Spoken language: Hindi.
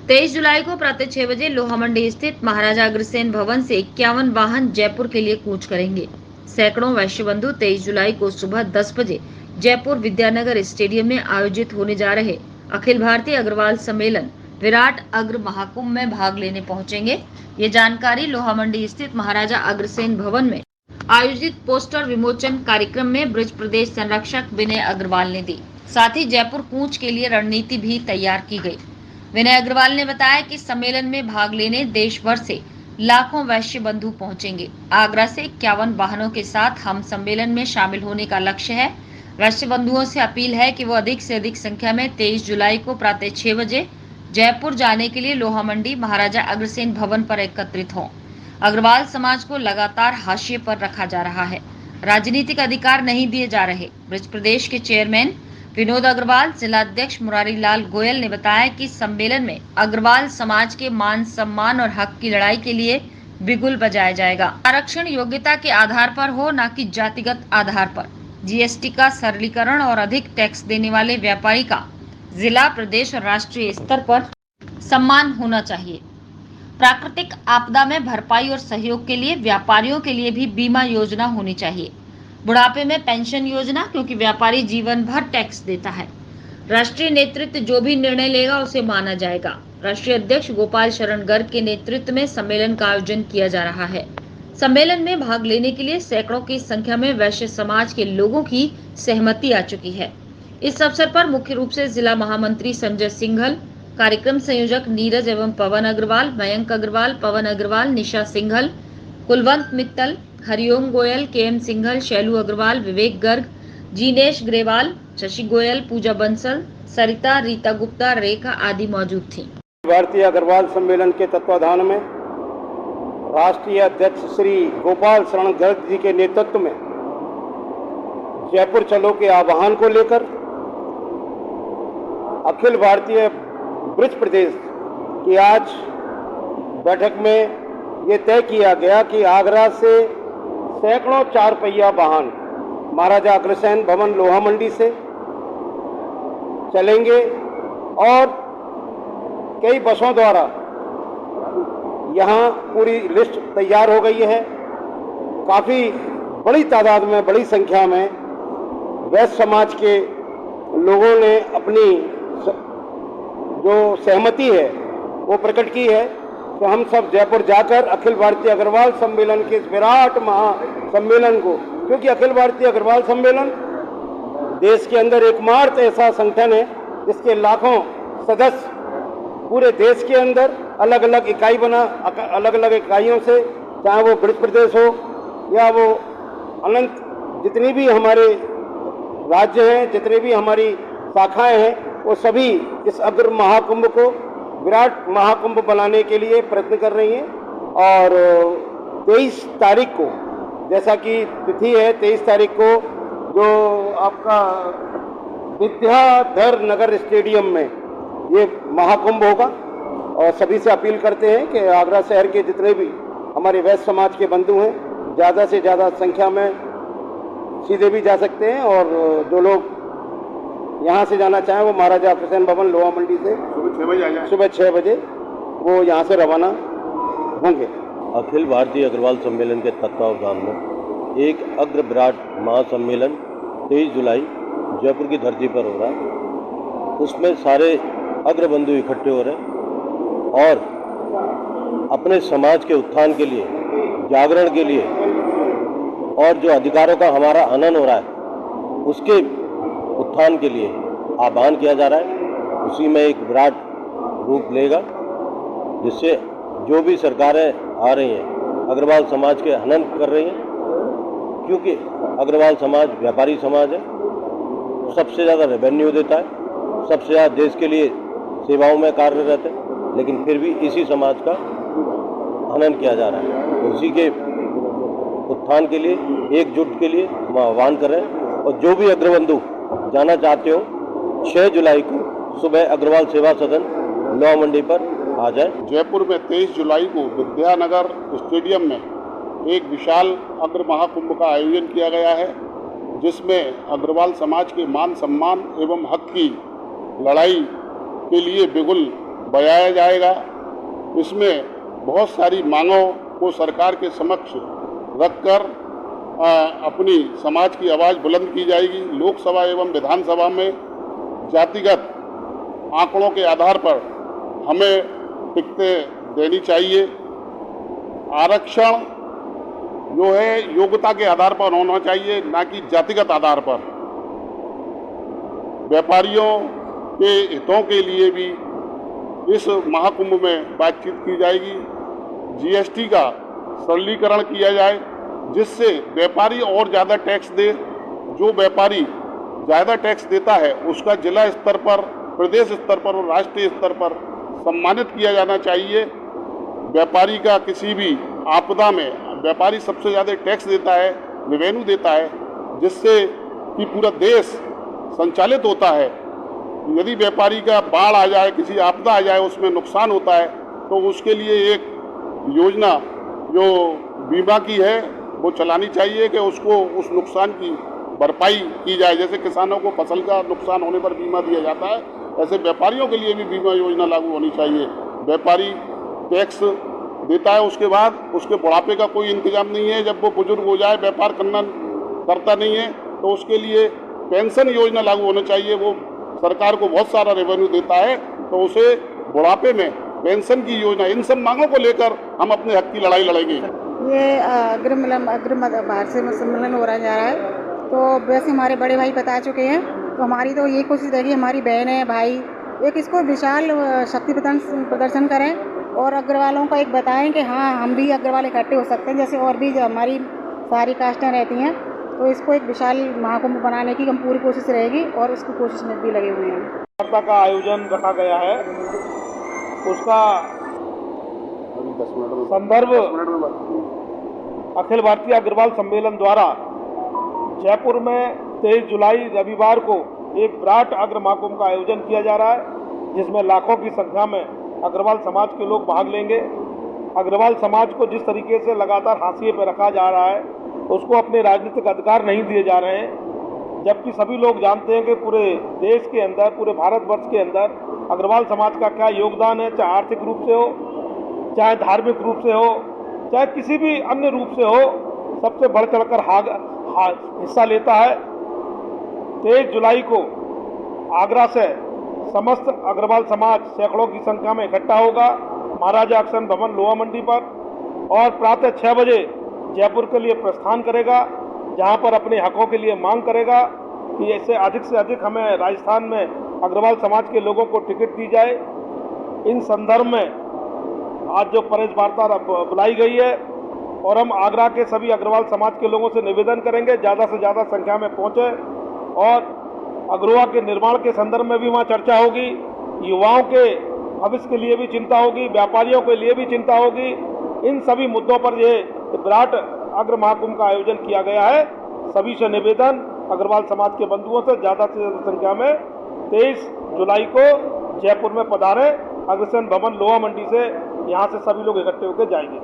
23 जुलाई को प्रातः 6 बजे लोहा मंडी स्थित महाराजा अग्रसेन भवन से 51 वाहन जयपुर के लिए कूच करेंगे। सैकड़ों वैश्य बंधु 23 जुलाई को सुबह 10 बजे जयपुर विद्यानगर स्टेडियम में आयोजित होने जा रहे अखिल भारतीय अग्रवाल सम्मेलन विराट अग्र महाकुंभ में भाग लेने पहुंचेंगे। ये जानकारी लोहा मंडी स्थित महाराजा अग्रसेन भवन में आयोजित पोस्टर विमोचन कार्यक्रम में ब्रज प्रदेश संरक्षक विनय अग्रवाल ने दी। साथ ही जयपुर कूच के लिए रणनीति भी तैयार की गई। विनय अग्रवाल ने बताया कि सम्मेलन में भाग लेने देश भर से लाखों वैश्य बंधु पहुंचेंगे। आगरा से 51 वाहनों के साथ हम सम्मेलन में शामिल होने का लक्ष्य है। वैश्य बंधुओं से अपील है कि वो अधिक से अधिक संख्या में 23 जुलाई को प्रातः 6 बजे जयपुर जाने के लिए लोहा मंडी महाराजा अग्रसेन भवन पर एकत्रित हों। अग्रवाल समाज को लगातार हाशिए पर रखा जा रहा है, राजनीतिक अधिकार नहीं दिए जा रहे। ब्रज प्रदेश के चेयरमैन विनोद अग्रवाल, जिलाध्यक्ष मुरारी लाल गोयल ने बताया कि सम्मेलन में अग्रवाल समाज के मान सम्मान और हक की लड़ाई के लिए बिगुल बजाया जाएगा। आरक्षण योग्यता के आधार पर हो, न कि जातिगत आधार पर। जीएसटी का सरलीकरण और अधिक टैक्स देने वाले व्यापारी का जिला, प्रदेश और राष्ट्रीय स्तर पर सम्मान होना चाहिए। प्राकृतिक आपदा में भरपाई और सहयोग के लिए व्यापारियों के लिए भी बीमा योजना होनी चाहिए। बुढ़ापे में पेंशन योजना, क्योंकि व्यापारी जीवन भर टैक्स देता है। राष्ट्रीय नेतृत्व जो भी निर्णय लेगा उसे माना जाएगा। राष्ट्रीय अध्यक्ष गोपाल शरण गर्ग के नेतृत्व में सम्मेलन का आयोजन किया जा रहा है। सम्मेलन में भाग लेने के लिए सैकड़ों की संख्या में वैश्य समाज के लोगों की सहमति आ चुकी है। इस अवसर पर मुख्य रूप से जिला महामंत्री संजय सिंघल, कार्यक्रम संयोजक नीरज एवं पवन अग्रवाल, मयंक अग्रवाल, पवन अग्रवाल, निशा सिंघल, कुलवंत मित्तल, हरिओम गोयल, केएम सिंघल, शैलू अग्रवाल, विवेक गर्ग, जीनेश ग्रेवाल, शशि गोयल, पूजा बंसल, सरिता, रीता गुप्ता, रेखा आदि मौजूद थी। भारतीय अग्रवाल सम्मेलन के तत्वाधान में राष्ट्रीय अध्यक्ष श्री गोपाल शरण गर्ग जी के नेतृत्व में जयपुर चलो के आह्वान को लेकर अखिल भारतीय ब्रज प्रदेश की आज बैठक में ये तय किया गया कि आगरा से सैकड़ों 4 पहिया वाहन महाराजा अग्रसेन भवन लोहा मंडी से चलेंगे और कई बसों द्वारा यहाँ पूरी लिस्ट तैयार हो गई है। काफ़ी बड़ी तादाद में, बड़ी संख्या में वैश्य समाज के लोगों ने अपनी जो सहमति है वो प्रकट की है कि हम सब जयपुर जाकर अखिल भारतीय अग्रवाल सम्मेलन के इस विराट महासम्मेलन को, क्योंकि अखिल भारतीय अग्रवाल सम्मेलन देश के अंदर एकमात्र ऐसा संगठन है जिसके लाखों सदस्य पूरे देश के अंदर अलग अलग इकाई बना, अलग अलग इकाइयों से, चाहे वो ब्रज प्रदेश हो या वो अनंत जितनी भी हमारे राज्य हैं, जितनी भी हमारी शाखाएं हैं, वो सभी इस अग्र महाकुंभ को विराट महाकुंभ बनाने के लिए प्रयत्न कर रही हैं। और 23 तारीख को, जैसा कि तिथि है 23 तारीख को, जो आपका विद्याधर नगर स्टेडियम में ये महाकुंभ होगा। और सभी से अपील करते हैं कि आगरा शहर के जितने भी हमारे वैश्य समाज के बंधु हैं, ज़्यादा से ज़्यादा संख्या में सीधे भी जा सकते हैं, और जो लोग यहाँ से जाना चाहें वो महाराजा अग्रसेन भवन लोहा मंडी से सुबह 6 बजे वो यहाँ से रवाना होंगे। अखिल भारतीय अग्रवाल सम्मेलन के तत्वावधान में एक अग्र विराट महासम्मेलन 23 जुलाई जयपुर की धरती पर हो रहा है। उसमें सारे अग्रबंधु इकट्ठे हो रहे हैं और अपने समाज के उत्थान के लिए, जागरण के लिए और जो अधिकारों का हमारा हनन हो रहा है उसके उत्थान के लिए आह्वान किया जा रहा है। उसी में एक विराट रूप लेगा जिससे जो भी सरकारें आ रही हैं अग्रवाल समाज के हनन कर रही हैं, क्योंकि अग्रवाल समाज व्यापारी समाज है, सबसे ज़्यादा रेवेन्यू देता है, सबसे ज़्यादा देश के लिए सेवाओं में कार्यरत है, लेकिन फिर भी इसी समाज का हनन किया जा रहा है। उसी के उत्थान के लिए, एकजुट के लिए हम आह्वान कर रहे हैं। और जो भी अग्रबंधु जाना चाहते हो 6 जुलाई को सुबह अग्रवाल सेवा सदन लोहा मंडी पर आ जाए। जयपुर में 23 जुलाई को विद्यानगर स्टेडियम में एक विशाल अग्र महाकुंभ का आयोजन किया गया है, जिसमें अग्रवाल समाज के मान सम्मान एवं हक की लड़ाई के लिए बिगुल बजाया जाएगा। इसमें बहुत सारी मांगों को सरकार के समक्ष रखकर अपनी समाज की आवाज़ बुलंद की जाएगी। लोकसभा एवं विधानसभा में जातिगत आंकड़ों के आधार पर हमें टिकटें देनी चाहिए। आरक्षण जो है योग्यता के आधार पर होना चाहिए, ना कि जातिगत आधार पर। व्यापारियों के हितों के लिए भी इस महाकुंभ में बातचीत की जाएगी। जीएसटी का सरलीकरण किया जाए, जिससे व्यापारी और ज़्यादा टैक्स दे। जो व्यापारी ज़्यादा टैक्स देता है उसका जिला स्तर पर, प्रदेश स्तर पर और राष्ट्रीय स्तर पर सम्मानित किया जाना चाहिए। व्यापारी का किसी भी आपदा में व्यापारी सबसे ज़्यादा टैक्स देता है, रेवेन्यू देता है, जिससे कि पूरा देश संचालित होता है। यदि व्यापारी का बाढ़ आ जाए, किसी आपदा आ जाए, उसमें नुकसान होता है, तो उसके लिए एक योजना जो बीमा की है वो चलानी चाहिए कि उसको उस नुकसान की भरपाई की जाए। जैसे किसानों को फसल का नुकसान होने पर बीमा दिया जाता है, ऐसे व्यापारियों के लिए भी बीमा योजना लागू होनी चाहिए। व्यापारी टैक्स देता है, उसके बाद उसके बुढ़ापे का कोई इंतजाम नहीं है। जब वो बुजुर्ग हो जाए, व्यापार करता नहीं है, तो उसके लिए पेंशन योजना लागू होना चाहिए। वो सरकार को बहुत सारा रेवेन्यू देता है, तो उसे बुढ़ापे में पेंशन की योजना, इन सब मांगों को लेकर हम अपने हक की लड़ाई लड़ेंगे। ये अग्र भारत सम्मेलन हो रहा जा रहा है, तो वैसे हमारे बड़े भाई बता चुके हैं, तो हमारी तो ये कोशिश रहेगी, हमारी बहनें भाई एक इसको विशाल शक्ति प्रदर्शन करें और अग्रवालों का एक बताएं कि हाँ हम भी अग्रवाल इकट्ठे हो सकते हैं, जैसे और भी जो हमारी सारी कास्टें रहती हैं। तो इसको एक विशाल महाकुंभ बनाने की हम पूरी कोशिश रहेगी और उसकी कोशिश में भी लगे हुए हैं। वार्ता का आयोजन रखा गया है, उसका संदर्भ अखिल भारतीय अग्रवाल सम्मेलन द्वारा जयपुर में 23 जुलाई रविवार को एक विराट अग्र महाकुंभ का आयोजन किया जा रहा है, जिसमें लाखों की संख्या में अग्रवाल समाज के लोग भाग लेंगे। अग्रवाल समाज को जिस तरीके से लगातार हाशिए पर रखा जा रहा है, उसको अपने राजनीतिक अधिकार नहीं दिए जा रहे हैं, जबकि सभी लोग जानते हैं कि पूरे देश के अंदर, पूरे भारतवर्ष के अंदर अग्रवाल समाज का क्या योगदान है, चाहे आर्थिक रूप से हो, चाहे धार्मिक रूप से हो, चाहे किसी भी अन्य रूप से हो, सबसे बढ़ चढ़कर हिस्सा लेता है। 23 जुलाई को आगरा से समस्त अग्रवाल समाज सैकड़ों की संख्या में इकट्ठा होगा महाराजा अग्रसेन भवन लोहा मंडी पर, और प्रातः 6 बजे जयपुर के लिए प्रस्थान करेगा, जहां पर अपने हकों के लिए मांग करेगा कि ऐसे अधिक से अधिक हमें राजस्थान में अग्रवाल समाज के लोगों को टिकट दी जाए। इन संदर्भ में आज जो प्रेस वार्ता बुलाई गई है, और हम आगरा के सभी अग्रवाल समाज के लोगों से निवेदन करेंगे ज़्यादा से ज़्यादा संख्या में पहुँचे, और अग्रवा के निर्माण के संदर्भ में भी वहाँ चर्चा होगी। युवाओं के भविष्य के लिए भी चिंता होगी, व्यापारियों के लिए भी चिंता होगी। इन सभी मुद्दों पर ये विराट अग्र महाकुंभ का आयोजन किया गया है। सभी से निवेदन, अग्रवाल समाज के बंधुओं से ज़्यादा संख्या में 23 जुलाई को जयपुर में पधारें। अग्रसेन भवन लोहा मंडी से यहाँ से सभी लोग इकट्ठे होकर जाएंगे।